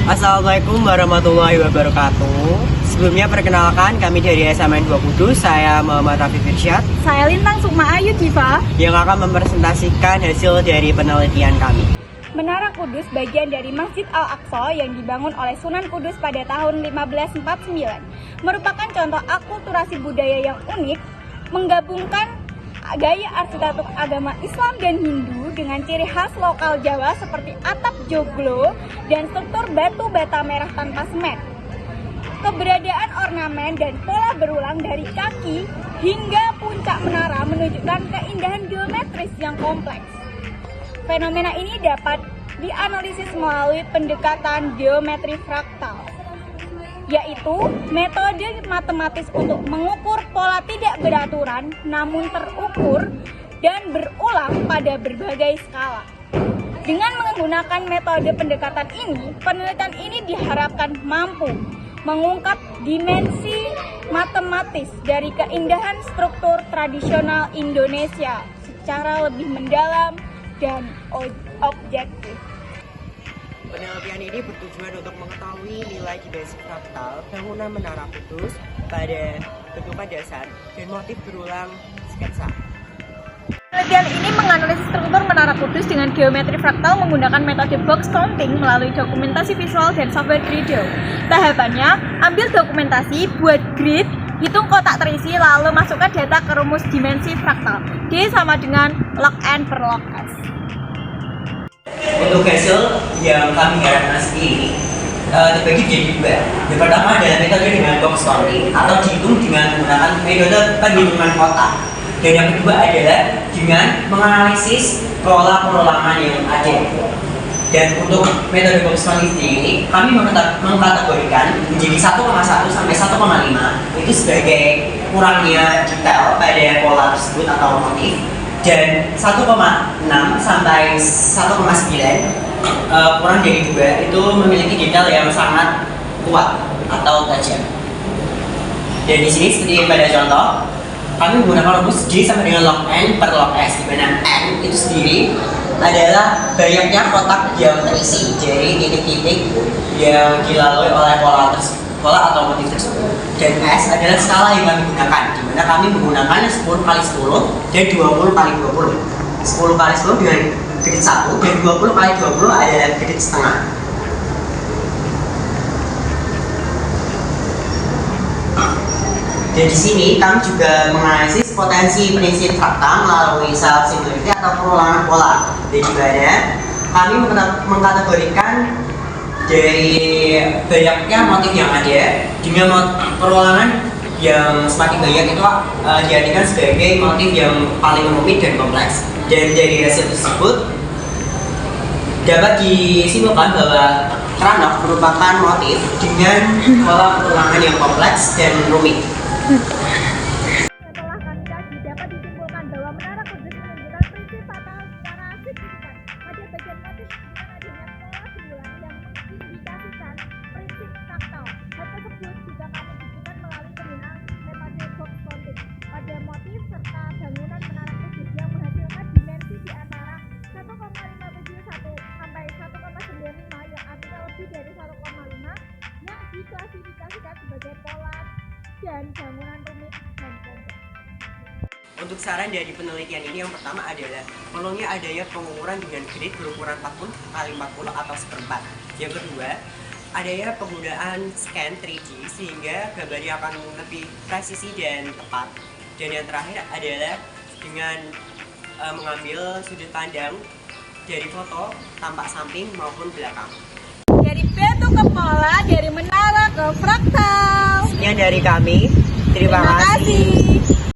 Assalamualaikum warahmatullahi wabarakatuh. Sebelumnya perkenalkan kami dari SMN 2 Kudus. Saya Muhammad Rafi Firsyad Saya Lintang Sukma Ayu Diva. yang akan mempresentasikan hasil dari penelitian kami. Menara Kudus bagian dari Masjid Al-Aqsa yang dibangun oleh Sunan Kudus pada tahun 1549 merupakan contoh akulturasi budaya yang unik, menggabungkan gaya arsitektur agama Islam dan Hindu dengan ciri khas lokal Jawa seperti atap joglo dan struktur batu bata merah tanpa semen. Keberadaan ornamen dan pola berulang dari kaki hingga puncak menara menunjukkan keindahan geometris yang kompleks. Fenomena ini dapat dianalisis melalui pendekatan geometri fraktal, yaitu metode matematis untuk mengukur pola tidak beraturan namun terukur dan berulang pada berbagai skala. Dengan menggunakan metode pendekatan ini, penelitian ini diharapkan mampu mengungkap dimensi matematis dari keindahan struktur tradisional Indonesia secara lebih mendalam dan objektif. Penelitian ini bertujuan untuk mengetahui nilai dimensi fraktal bangunan Menara Kudus pada bentukan dasar dan motif berulang sketsa. Penelitian ini menganalisis struktur Menara Kudus dengan geometri fraktal menggunakan metode box counting melalui dokumentasi visual dan software Griddo. Tahapannya, ambil dokumentasi, buat grid, hitung kotak terisi, lalu masukkan data ke rumus dimensi fraktal. D sama dengan log n per log s. Untuk hasil yang kami harapkan sendiri terbagi menjadi dua. Yang pertama adalah metode dengan box counting atau dihitung dengan menggunakan metode penghitungan kotak. Dan yang kedua adalah dengan menganalisis pola perulangan yang ada. Dan untuk metode box counting sendiri, kami mengkategorikan menjadi 1,1 sampai 1,5 itu sebagai kurangnya detail pada pola tersebut atau motif. Dan 1,6 sampai 1,9 kurang dari 2 itu memiliki detail yang sangat kuat atau tajam. Dan di sini seperti pada contoh, kami menggunakan rumus D sama dengan log n per log s, di mana n itu sendiri adalah banyaknya kotak yang terisi dari titik-titik yang dilalui oleh pola atau motif tersebut. Dan S adalah skala yang kami gunakan, di mana kami menggunakan 10 kali 10 dan 20 kali 20. 10 kali 10 dengan grid 1 dan 20 kali 20 adalah grid setengah. Dan di sini kami juga menganalisis potensi prinsip fraktal melalui self similarity atau perulangan pola. Dan di mana kami mengkategorikan dari banyaknya motif yang ada dengan perulangan yang semakin banyak itu diartikan sebagai motif yang paling rumit dan kompleks. Dan dari hasil tersebut dapat disimpulkan bahwa Kranok merupakan motif dengan pola perulangan yang kompleks dan rumit. Setelah kami kaji, dapat disimpulkan bahwa Menara Kudus menunjukkan prinsip fatal secara signifikan pada bagian motif dengan adanya pola bulan yang mengindikasikan prinsip fraktal. Hal tersebut juga kami buktikan melalui penggunaan metode box counting pada motif serta bangunan Menara Kudus yang menghasilkan dimensi di antara 1,571 sampai 1,95 yang artinya lebih dari 1,5 yang diklasifikasikan sebagai pola dan bangunan rumit dan kompleks. Untuk saran dari penelitian ini, yang pertama adalah perlunya adanya pengukuran dengan grid berukuran 40 x 40 atau seperempat. Yang kedua, adanya penggunaan scan 3D sehingga gambarnya akan lebih presisi dan tepat. Dan yang terakhir adalah dengan mengambil sudut pandang dari foto tampak samping maupun belakang. Dari batu ke pola, dari menara ke fraktal. Sekian dari kami. Terima kasih.